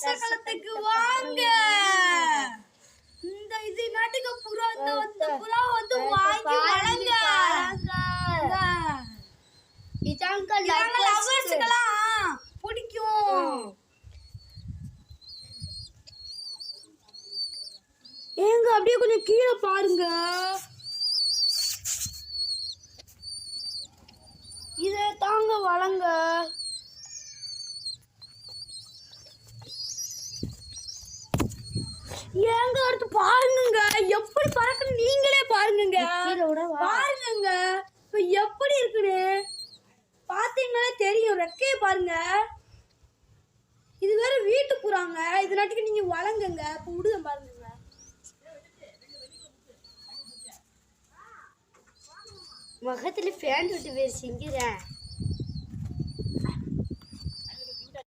தர்சனத்துக்கு வாங்க. இந்த இது நாட்டுக்கு புறா வந்து புறா வந்து வாங்கி வளங்க. இதாங்க லவர்ஸ்க்குலாம் பிடிக்கும். ஏங்க அப்படியே கொஞ்சம் கீழே பாருங்க. இதை தாங்க வளங்க. ஏங்க அடுத்து பாருங்க எப்படி பறக்குன்னு நீங்களே பாருங்க. பாருங்க இப்ப எப்படி இருக்குன்னு பாத்தீங்களே தெரியும். ரெக்கைய பாருங்க. இது வேற வீட்டு புறாங்க. இது நாட்டுக்கு நீங்க வளங்குங்க. இப்ப விடுங்க பாருங்க. முகத்துல ஃபேன் விட்டு வேறு செஞ்சுறேன்.